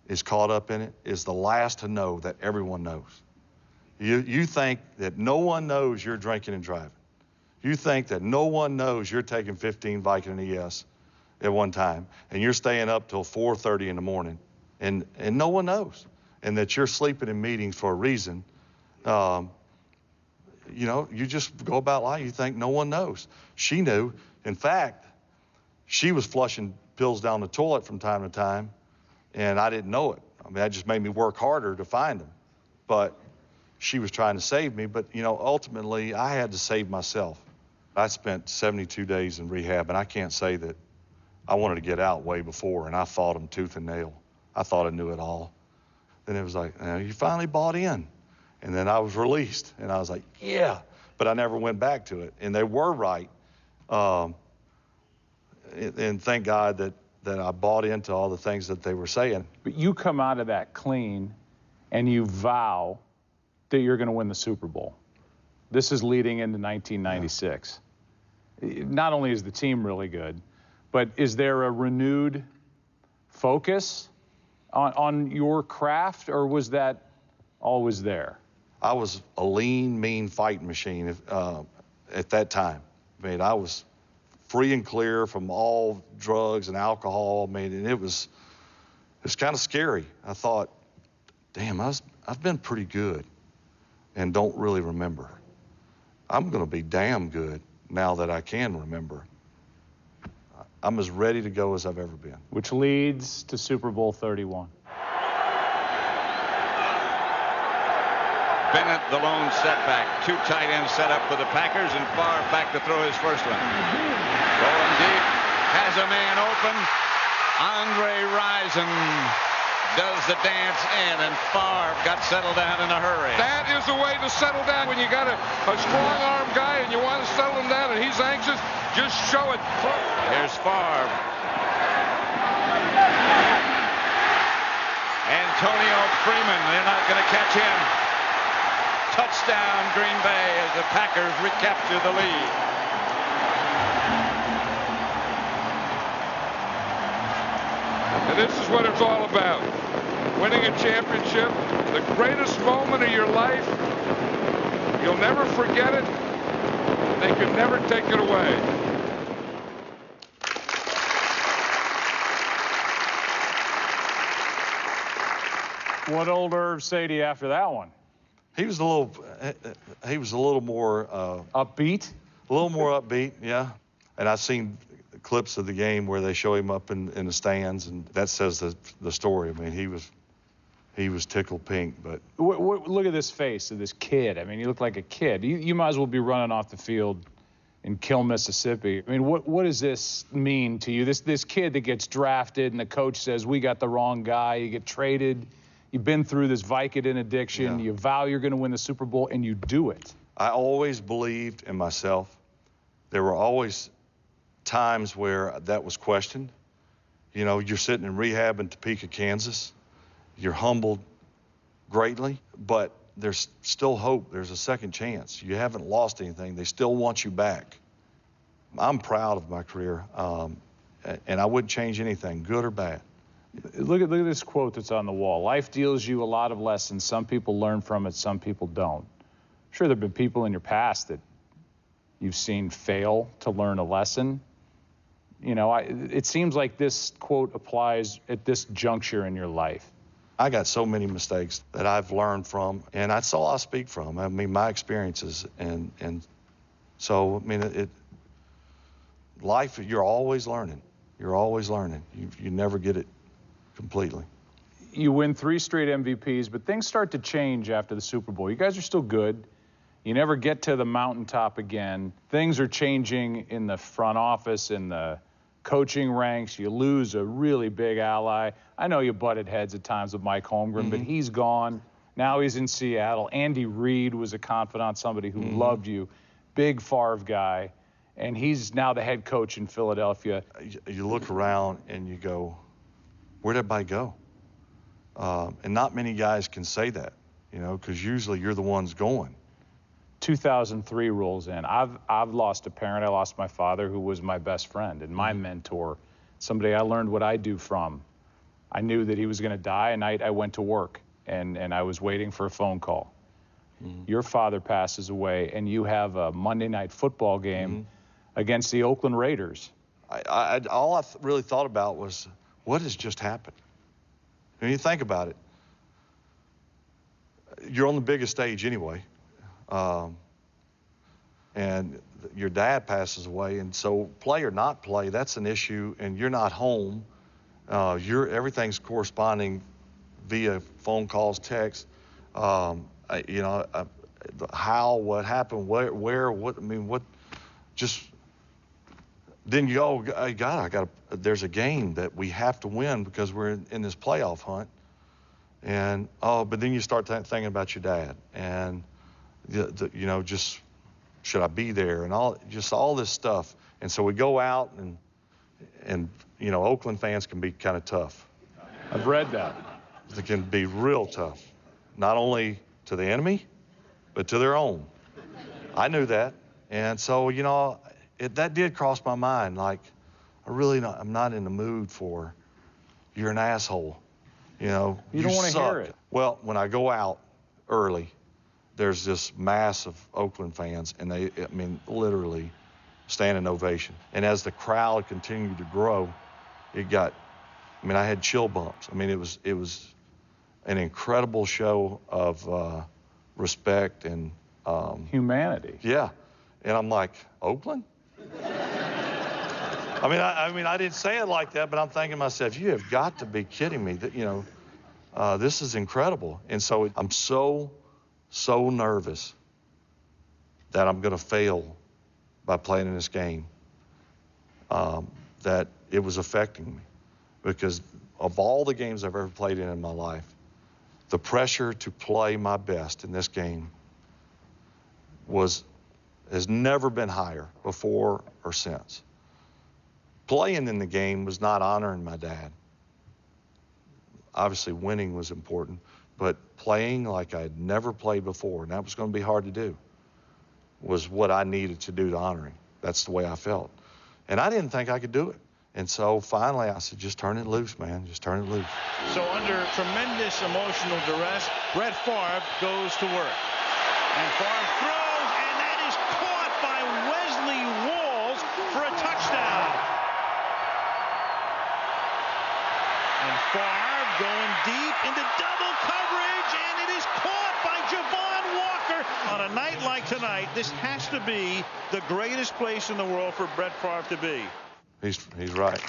Speaker 2: is caught up in it is the last to know that everyone knows. You think that no one knows you're drinking and driving. You think that no one knows you're taking 15 Vicodin ES at one time, and you're staying up till 4:30 in the morning, and no one knows, and that you're sleeping in meetings for a reason. You know, you just go about life, you think no one knows. She knew. In fact, she was flushing pills down the toilet from time to time, and I didn't know it. I mean, that just made me work harder to find them. But she was trying to save me, but, you know, ultimately I had to save myself. I spent 72 days in rehab, and I can't say that I wanted to get out way before, and I fought them tooth and nail. I thought I knew it all. Then it was like, you finally bought in. And then I was released, and I was like, yeah. But I never went back to it. And they were right. And thank God that I bought into all the things that they were saying.
Speaker 1: But you come out of that clean, and you vow that you're going to win the Super Bowl. This is leading into 1996. Yeah. Not only is the team really good, but is there a renewed focus on your craft, or was that always there?
Speaker 2: I was a lean, mean fighting machine at that time. I mean, I was free and clear from all drugs and alcohol. I mean, and it was kind of scary. I thought, damn, I've been pretty good and don't really remember. I'm going to be damn good now that I can remember. I'm as ready to go as I've ever been.
Speaker 1: Which leads to Super Bowl 31.
Speaker 6: Bennett, the lone setback. 2 tight ends set up for the Packers, and Favre back to throw his first one. Rolling deep, has a man open. Andre Rison does the dance in, and Favre got settled down in a hurry.
Speaker 7: That is the way to settle down when you got a strong-arm guy and you want to settle him down and he's anxious. Just show it.
Speaker 6: Here's Favre. Antonio Freeman, they're not going to catch him. Touchdown, Green Bay, as the Packers recapture the lead.
Speaker 7: And this is what it's all about. Winning a championship, the greatest moment of your life. You'll never forget it. They could never take it away.
Speaker 1: What did old Irv say to you after that one?
Speaker 2: He was a little more
Speaker 1: upbeat.
Speaker 2: A little more upbeat, yeah. And I've seen clips of the game where they show him up in the stands, and that says the story. I mean, he was tickled pink. But
Speaker 1: look at this face of this kid. I mean, he looked like a kid. You might as well be running off the field in Kill, Mississippi. I mean, what does this mean to you? This kid that gets drafted, and the coach says, we got the wrong guy. You get traded. You've been through this Vicodin addiction.
Speaker 2: Yeah.
Speaker 1: You vow you're going to win the Super Bowl, and you do it.
Speaker 2: I always believed in myself. There were always times where that was questioned. You know, you're sitting in rehab in Topeka, Kansas. You're humbled greatly, but there's still hope. There's a second chance. You haven't lost anything. They still want you back. I'm proud of my career, and I wouldn't change anything, good or bad.
Speaker 1: Look at this quote that's on the wall. Life deals you a lot of lessons. Some people learn from it, some people don't. Sure, there have been people in your past that you've seen fail to learn a lesson. You know, it seems like this quote applies at this juncture in your life.
Speaker 2: I got so many mistakes that I've learned from, and that's all I speak from. I mean, my experiences, and so, I mean, life, you're always learning. You're always learning. You never get it completely.
Speaker 1: You win 3 straight MVPs, but things start to change after the Super Bowl. You guys are still good. You never get to the mountaintop again. Things are changing in the front office, in the coaching ranks. You lose a really big ally. I know you butted heads at times with Mike Holmgren, but he's gone. Now he's in Seattle. Andy Reid was a confidant, somebody who loved you, big Favre guy, and he's now the head coach in Philadelphia.
Speaker 2: You look around and you go, where'd everybody go? And not many guys can say that, you know, because usually you're the ones going.
Speaker 1: 2003 rolls in. I've lost a parent. I lost my father, who was my best friend and my mentor, somebody I learned what I do from. I knew that he was going to die. A night I went to work, and I was waiting for a phone call. Your father passes away, and you have a Monday night football game against the Oakland Raiders.
Speaker 2: All I really thought about was, what has just happened? When you think about it, you're on the biggest stage anyway. And your dad passes away, and so play or not play, that's an issue, and you're not home. Everything's corresponding via phone calls, texts. You know, how, what happened, where, what, I mean, what, just, then you go, hey, God, there's a game that we have to win because we're in this playoff hunt. And, but then you start thinking about your dad, and, you know, just should I be there, and all this stuff. And so we go out, and you know, Oakland fans can be kind of tough.
Speaker 1: I've read that.
Speaker 2: They can be real tough, not only to the enemy, but to their own. I knew that, and so, you know, that did cross my mind. Like, I'm not in the mood for, you're an asshole. You know,
Speaker 1: you don't want to hear it.
Speaker 2: Well, when I go out early, there's this mass of Oakland fans, and I mean, literally standing ovation. And as the crowd continued to grow, I had chill bumps. I mean, it was an incredible show of respect and
Speaker 1: humanity.
Speaker 2: Yeah, and I'm like, Oakland? I mean, I didn't say it like that, but I'm thinking to myself, you have got to be kidding me. That, you know, this is incredible. And so I'm so nervous that I'm going to fail by playing in this game, that it was affecting me. Because of all the games I've ever played in my life, the pressure to play my best in this game has never been higher before or since. Playing in the game was not honoring my dad. Obviously, winning was important, but playing like I had never played before, and that was going to be hard to do, was what I needed to do to honor him. That's the way I felt. And I didn't think I could do it. And so finally I said, just turn it loose, man. Just turn it loose.
Speaker 8: So under tremendous emotional duress, Brett Favre goes to work. And Favre throws, and that is caught by Wesley Walls for a touchdown. And Favre going deep into double coverage, and it is caught by Javon Walker. On a night like tonight, this has to be the greatest place in the world for Brett Favre to be.
Speaker 2: He's right.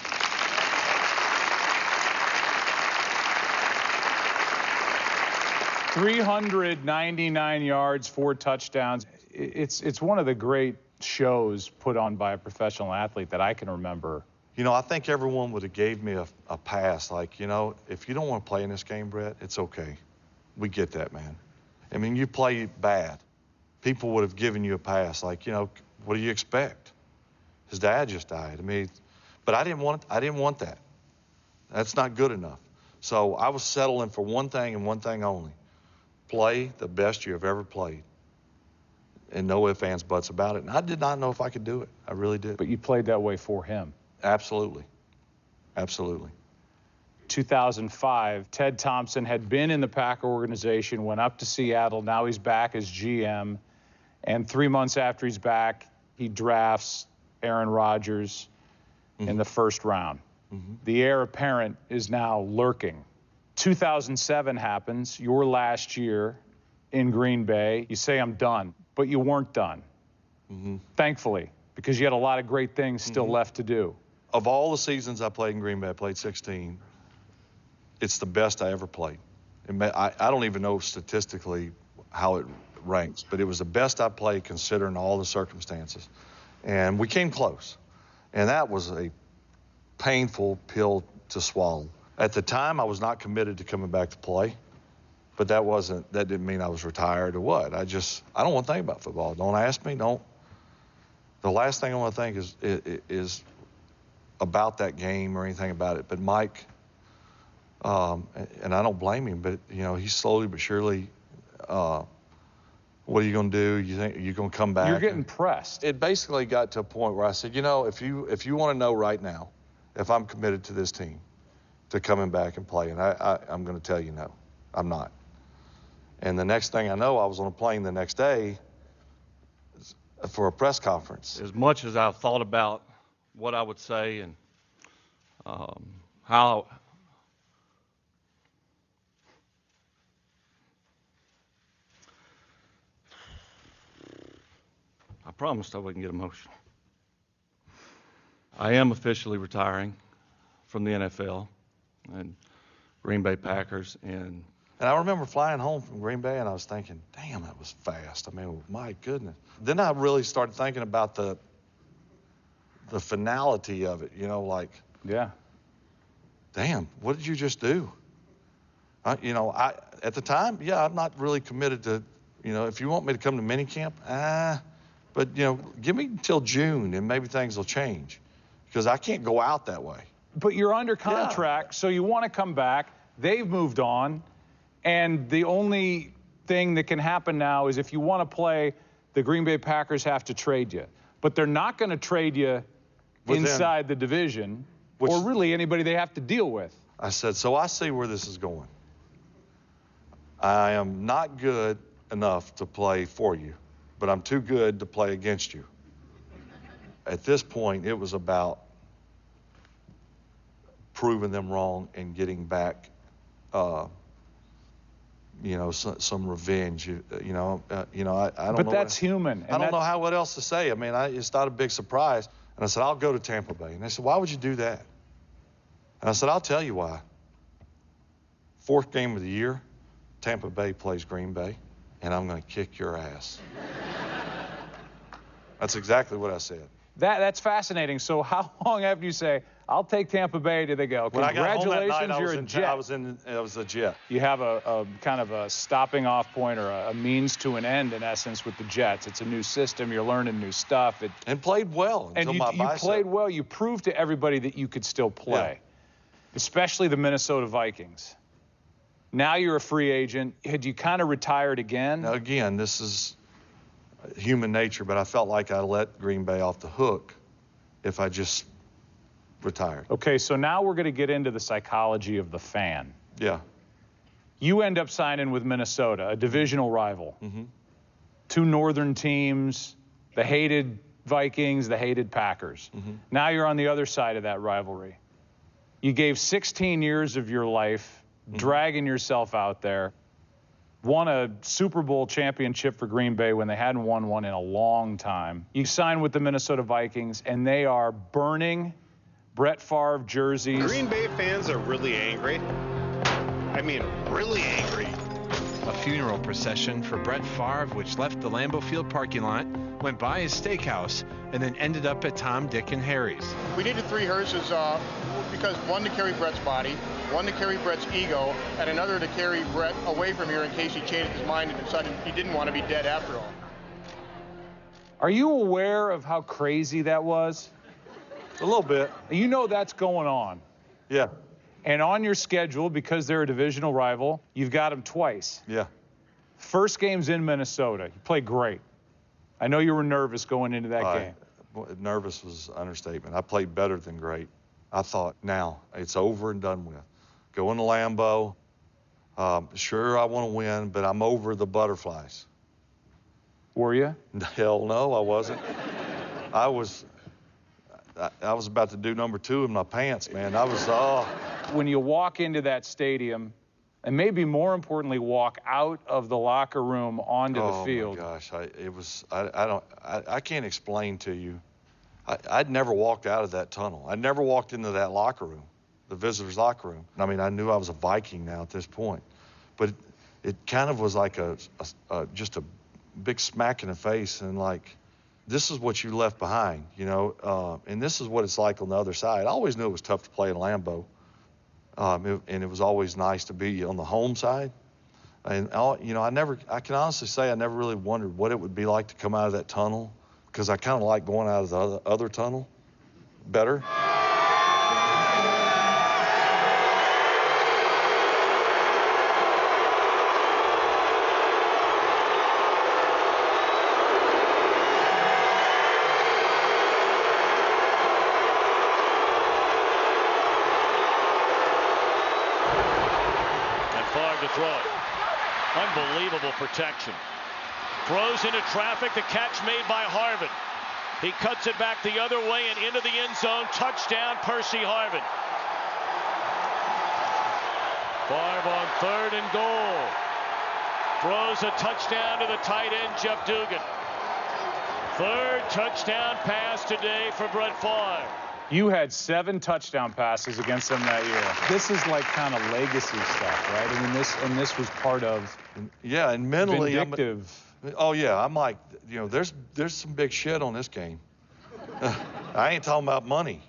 Speaker 1: $399 yards, 4 touchdowns. It's one of the great shows put on by a professional athlete that I can remember.
Speaker 2: You know, I think everyone would have gave me a pass. Like, you know, if you don't want to play in this game, Brett, it's okay. We get that, man. I mean, you play bad. people would have given you a pass. Like, you know, what do you expect? His dad just died. I mean, but I didn't want that. That's not good enough. So I was settling for one thing and one thing only. Play the best you have ever played. And no ifs, ands, buts about it. And I did not know if I could do it. I really did.
Speaker 1: But you played that way for him.
Speaker 2: Absolutely. Absolutely.
Speaker 1: 2005, Ted Thompson had been in the Packer organization, went up to Seattle. Now he's back as GM. And 3 months after he's back, he drafts Aaron Rodgers in the first round. The heir apparent is now lurking. 2007 happens, your last year in Green Bay. You say, I'm done, but you weren't done. Thankfully, because you had a lot of great things still left to do.
Speaker 2: Of all the seasons I played in Green Bay, I played 16. It's the best I ever played. I don't even know statistically how it ranks, but it was the best I played considering all the circumstances. And we came close. And that was a painful pill to swallow. At the time, I was not committed to coming back to play, but that didn't mean I was retired or what. I don't want to think about football. Don't ask me, don't. The last thing I want to think is about that game or anything about it. But Mike, and I don't blame him, but, you know, he slowly but surely, what are you going to do? You think you're going to come back?
Speaker 1: You're getting pressed.
Speaker 2: It basically got to a point where I said, you know, if you want to know right now if I'm committed to this team, to coming back and playing, I'm going to tell you no, I'm not. And the next thing I know, I was on a plane the next day for a press conference.
Speaker 9: As much as I've thought about what I would say and how I promised I wouldn't get emotional. I am officially retiring from the NFL and Green Bay Packers. And
Speaker 2: I remember flying home from Green Bay, and I was thinking, damn, that was fast. I mean, my goodness. Then I really started thinking about the finality of it, you know, like,
Speaker 1: yeah,
Speaker 2: damn, what did you just do? You know, at the time, yeah, I'm not really committed to, you know, if you want me to come to minicamp, but, you know, give me until June, and maybe things will change, because I can't go out that way.
Speaker 1: But you're under contract, so you want to come back. They've moved on, and the only thing that can happen now is if you want to play, the Green Bay Packers have to trade you. But they're not going to trade you inside the division, or really anybody they have to deal with.
Speaker 2: I said, so I see where this is going. I am not good enough to play for you, but I'm too good to play against you. At this point, it was about proving them wrong and getting back, you know, some revenge. You know, I don't know.
Speaker 1: But that's human.
Speaker 2: I don't know what else to say. I mean, it's not a big surprise. And I said, I'll go to Tampa Bay. And they said, why would you do that? And I said, I'll tell you why. 4th game of the year, Tampa Bay plays Green Bay, and I'm going to kick your ass. That's exactly what I said.
Speaker 1: That's fascinating. So how long after you say, I'll take Tampa Bay, do they go, congratulations, you're a Jet?
Speaker 2: I was a Jet.
Speaker 1: You have a kind of a stopping off point or a means to an end, in essence, with the Jets. It's a new system. You're learning new stuff.
Speaker 2: And played well.
Speaker 1: And you played well. You proved to everybody that you could still play, especially the Minnesota Vikings. Now you're a free agent. Had you kind of retired again?
Speaker 2: Now, again, this is human nature, but I felt like I let Green Bay off the hook if I just retired.
Speaker 1: Okay, so now we're going to get into the psychology of the fan.
Speaker 2: Yeah.
Speaker 1: You end up signing with Minnesota, a divisional rival. 2 northern teams, the hated Vikings, the hated Packers. Now you're on the other side of that rivalry. You gave 16 years of your life dragging yourself out there, won a Super Bowl championship for Green Bay when they hadn't won one in a long time. You signed with the Minnesota Vikings, and they are burning Brett Favre jerseys.
Speaker 10: Green Bay fans are really angry. I mean, really angry.
Speaker 11: A funeral procession for Brett Favre, which left the Lambeau Field parking lot, went by his steakhouse, and then ended up at Tom, Dick, and Harry's.
Speaker 12: We needed 3 hearses because one to carry Brett's body, one to carry Brett's ego, and another to carry Brett away from here in case he changed his mind and decided he didn't want to be dead after all.
Speaker 1: Are you aware of how crazy that was?
Speaker 2: A little bit.
Speaker 1: You know that's going on.
Speaker 2: Yeah.
Speaker 1: And on your schedule, because they're a divisional rival, you've got them twice.
Speaker 2: Yeah.
Speaker 1: First game's in Minnesota. You played great. I know you were nervous going into that game.
Speaker 2: Nervous was an understatement. I played better than great. I thought, now, it's over and done with. Going to Lambeau, sure, I want to win, but I'm over the butterflies.
Speaker 1: Were you?
Speaker 2: Hell no, I wasn't. I was about to do number 2 in my pants, man. I was,
Speaker 1: When you walk into that stadium, and maybe more importantly, walk out of the locker room onto the field.
Speaker 2: Oh my gosh, I can't explain to you. I'd never walked out of that tunnel. I'd never walked into that locker room, the visitors' locker room. I mean, I knew I was a Viking now at this point, but it kind of was like just a big smack in the face, and like, this is what you left behind, you know, and this is what it's like on the other side. I always knew it was tough to play in Lambeau, and it was always nice to be on the home side. And you know, I can honestly say I never really wondered what it would be like to come out of that tunnel, because I kind of like going out of the other tunnel better.
Speaker 13: Favre to throw it. Unbelievable protection. Throws into traffic. The catch made by Harvin. He cuts it back the other way and into the end zone. Touchdown, Percy Harvin. Favre on 3rd and goal. Throws a touchdown to the tight end, Jeff Dugan. 3rd touchdown pass today for Brett Favre.
Speaker 1: You had 7 touchdown passes against them that year. This is like kind of legacy stuff, right? I mean, this was part of.
Speaker 2: Yeah, and mentally,
Speaker 1: vindictive.
Speaker 2: I'm like, you know, there's some big shit on this game. I ain't talking about money.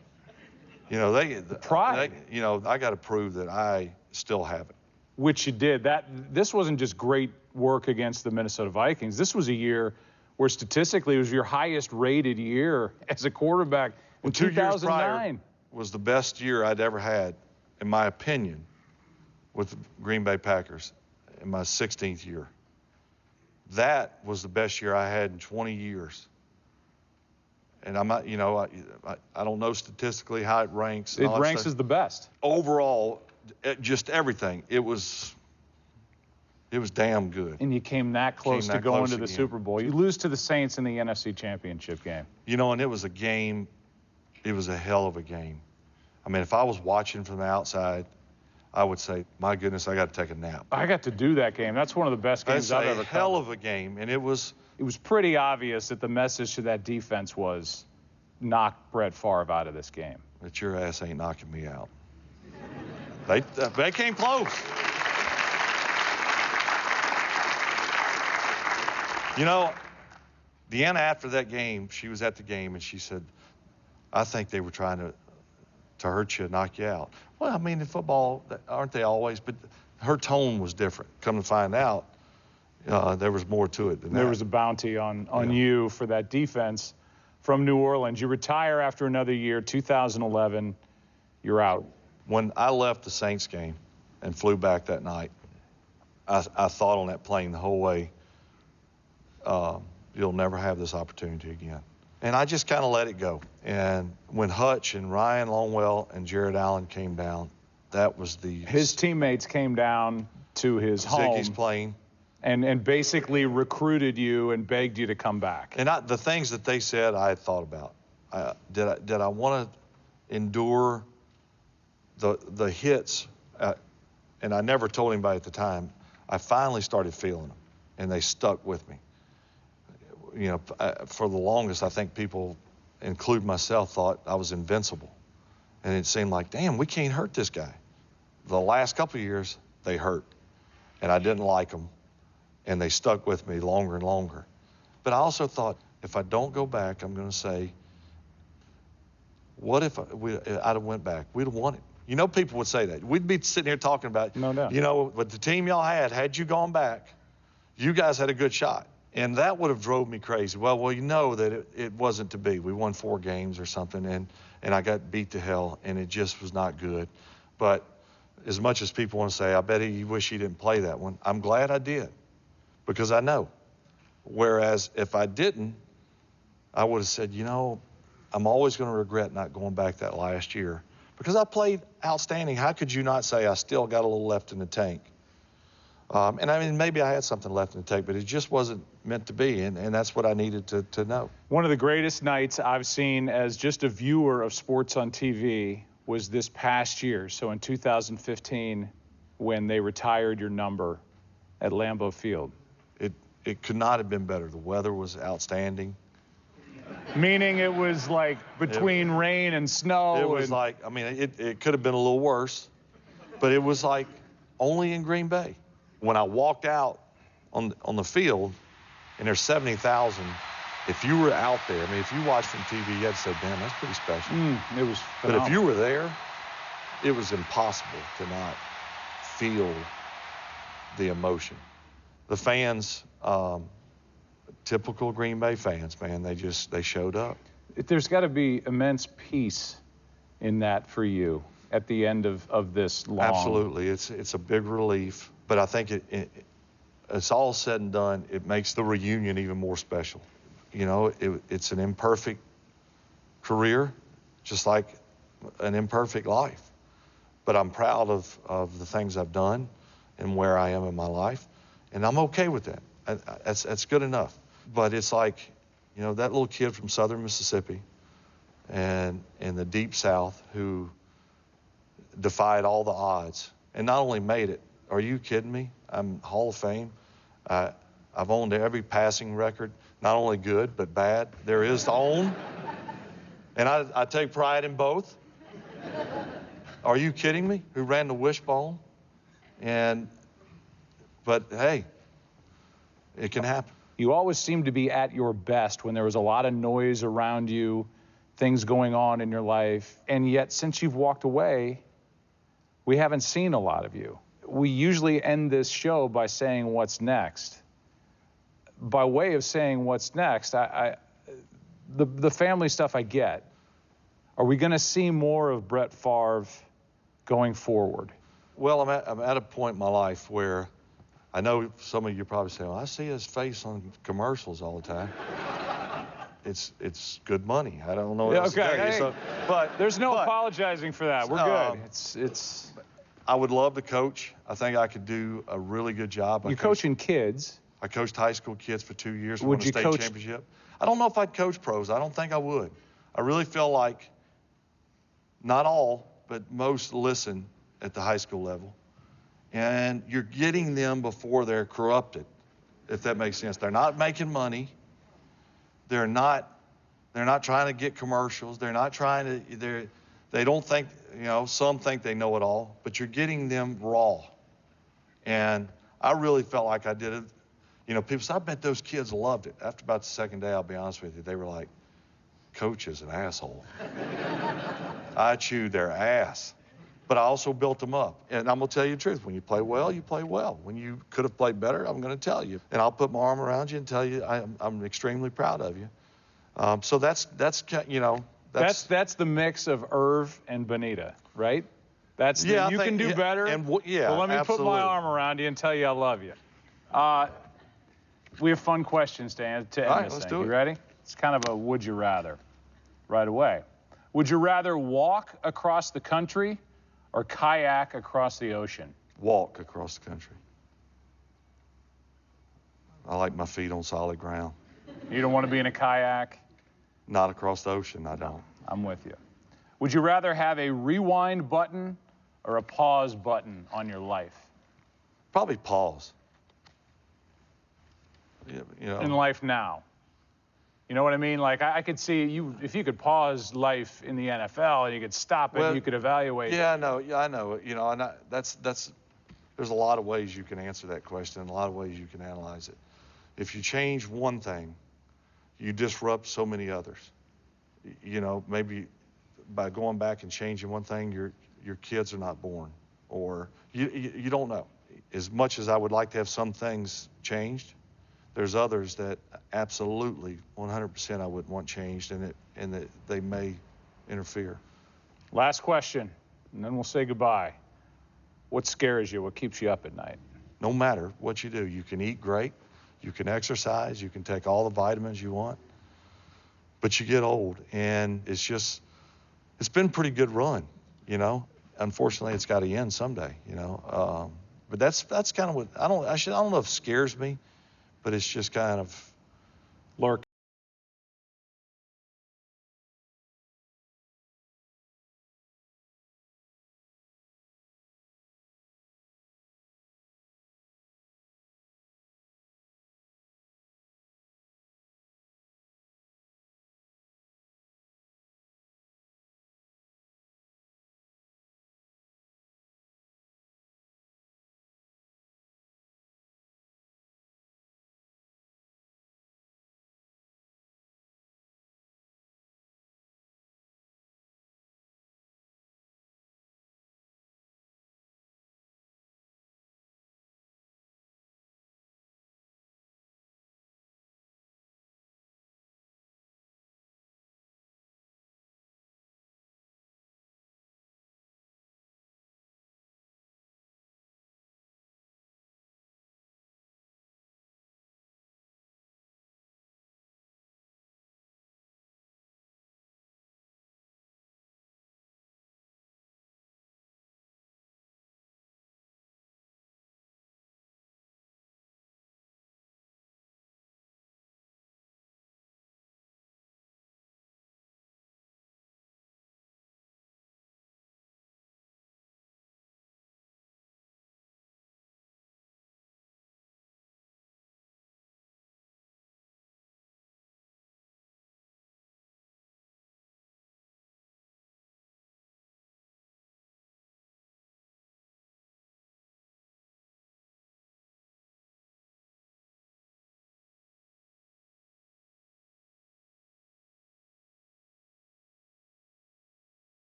Speaker 2: You know,
Speaker 1: pride.
Speaker 2: You know, I got to prove that I still have it.
Speaker 1: Which you did. This wasn't just great work against the Minnesota Vikings. This was a year where statistically it was your highest rated year as a quarterback.
Speaker 2: Well, 2 years prior was the best year I'd ever had, in my opinion, with the Green Bay Packers in my 16th year. That was the best year I had in 20 years. And I'm not, you know, I don't know statistically how it ranks.
Speaker 1: It ranks as the best.
Speaker 2: Overall, just everything. It was damn good.
Speaker 1: And you came that close to going to the Super Bowl. You lose to the Saints in the NFC Championship game.
Speaker 2: You know, and it was a game. It was a hell of a game. I mean, if I was watching from the outside, I would say, my goodness, I got to take a nap.
Speaker 1: I got to do that game. That's one of the best games I've ever covered.
Speaker 2: It's a hell of a game, and it was
Speaker 1: pretty obvious that the message to that defense was knock Brett Favre out of this game.
Speaker 2: But your ass ain't knocking me out. They came close. You know, Deanna, after that game, she was at the game, and she said, I think they were trying to hurt you, knock you out. Well, I mean, in football, aren't they always? But her tone was different. Come to find out, there was more to it than that.
Speaker 1: There was a bounty on you for that defense from New Orleans. You retire after another year, 2011. You're out.
Speaker 2: When I left the Saints game and flew back that night, I thought on that plane the whole way, you'll never have this opportunity again. And I just kind of let it go. And when Hutch and Ryan Longwell and Jared Allen came down, that was
Speaker 1: his teammates came down to his home.
Speaker 2: Ziggy's plane.
Speaker 1: And basically recruited you and begged you to come back.
Speaker 2: And the things that they said, I had thought about. Did I want to endure the hits? And I never told anybody at the time. I finally started feeling them, and they stuck with me. You know, for the longest, I think people, include myself, thought I was invincible. And it seemed like, damn, we can't hurt this guy. The last couple of years, they hurt. And I didn't like them. And they stuck with me longer and longer. But I also thought, if I don't go back, I'm going to say, what if I'd have went back? We'd have won it. You know, people would say that. We'd be sitting here talking about,
Speaker 1: no doubt.
Speaker 2: You know, with the team y'all had you gone back, you guys had a good shot. And that would have drove me crazy. Well, you know that it wasn't to be. We won 4 games or something, and I got beat to hell, and it just was not good. But as much as people want to say, I bet you wish he didn't play that one, I'm glad I did, because I know. Whereas if I didn't, I would have said, you know, I'm always going to regret not going back that last year, because I played outstanding. How could you not say I still got a little left in the tank? And I mean, maybe I had something left in the tank, but it just wasn't meant to be, and that's what I needed to know.
Speaker 1: One of the greatest nights I've seen as just a viewer of sports on TV was this past year. So in 2015, when they retired your number at Lambeau Field.
Speaker 2: It could not have been better. The weather was outstanding.
Speaker 1: Meaning it was like between rain and snow.
Speaker 2: It was like, I mean, it could have been a little worse, but it was like only in Green Bay. When I walked out on the field, and there's 70,000, if you were out there, I mean, if you watched from TV, you had to say, damn, that's pretty special.
Speaker 1: It was phenomenal.
Speaker 2: But if you were there, it was impossible to not feel the emotion. The fans, typical Green Bay fans, man, they showed up.
Speaker 1: There's got to be immense peace in that for you at the end of this long.
Speaker 2: Absolutely. It's a big relief. But I think it's all said and done, it makes the reunion even more special. You know, it's an imperfect career, just like an imperfect life. But I'm proud of the things I've done and where I am in my life, and I'm okay with that. That's good enough. But it's like, you know, that little kid from southern Mississippi and in the deep South who defied all the odds and not only made it. Are you kidding me? I'm Hall of Fame. I've owned every passing record, not only good, but bad there is to own. And I take pride in both. Are you kidding me? Who ran the wishbone? But hey, it can happen.
Speaker 1: You always seem to be at your best when there was a lot of noise around you, things going on in your life. And yet, since you've walked away, we haven't seen a lot of you. We usually end this show by saying what's next. By way of saying what's next, the family stuff I get. Are we going to see more of Brett Favre going forward?
Speaker 2: Well, I'm at a point in my life where I know some of you probably say, well, I see his face on commercials all the time. It's good money. I don't know what else to tell you. So,
Speaker 1: but there's no apologizing for that. We're good. It's.
Speaker 2: I would love to coach. I think I could do a really good job.
Speaker 1: You're coaching kids.
Speaker 2: I coached high school kids for 2 years.
Speaker 1: Would you
Speaker 2: won a state championship. I don't know if I'd coach pros. I don't think I would. I really feel like not all, but most listen at the high school level. And you're getting them before they're corrupted, if that makes sense. They're not making money. They're not trying to get commercials. They're not trying to, they don't think, you know, some think they know it all, but you're getting them raw. And I really felt like I did it. You know, people say, I bet those kids loved it. After about the second day, I'll be honest with you, they were like, Coach is an asshole. I chewed their ass. But I also built them up. And I'm going to tell you the truth. When you play well, you play well. When you could have played better, I'm going to tell you. And I'll put my arm around you and tell you I'm extremely proud of you. So that's you know. That's
Speaker 1: the mix of Irv and Bonita, right? That's you can do better.
Speaker 2: And
Speaker 1: well, let me
Speaker 2: absolutely.
Speaker 1: put my arm around you and tell you I love you. We have fun questions to end this
Speaker 2: let's
Speaker 1: thing.
Speaker 2: do it.
Speaker 1: You ready? It's kind of a would you rather right away. Would you rather walk across the country or kayak across the ocean?
Speaker 2: Walk across the country. I like my feet on solid ground.
Speaker 1: You don't want to be in a kayak?
Speaker 2: Not across the ocean, I don't.
Speaker 1: I'm with you. Would you rather have a rewind button or a pause button on your life?
Speaker 2: Probably pause. You know.
Speaker 1: In life now. You know what I mean? Like, I could see you, if you could pause life in the NFL and you could stop it and you could evaluate.
Speaker 2: Yeah, I know. You know, and there's a lot of ways you can answer that question, and a lot of ways you can analyze it. If you change one thing, you disrupt so many others. You know, maybe by going back and changing one thing, your kids are not born, or you don't know. As much as I would like to have some things changed, There's others that absolutely 100% I would want changed, and that they may interfere.
Speaker 1: Last question, and then we'll say goodbye. What scares you? What keeps you up at night?
Speaker 2: No matter what you do, you can eat great, you can exercise, you can take all the vitamins you want, but you get old, and it's been a pretty good run, you know. Unfortunately, it's got to end someday, you know. But that's kind of what I don't know if it scares me, but it's just kind of
Speaker 1: lurking.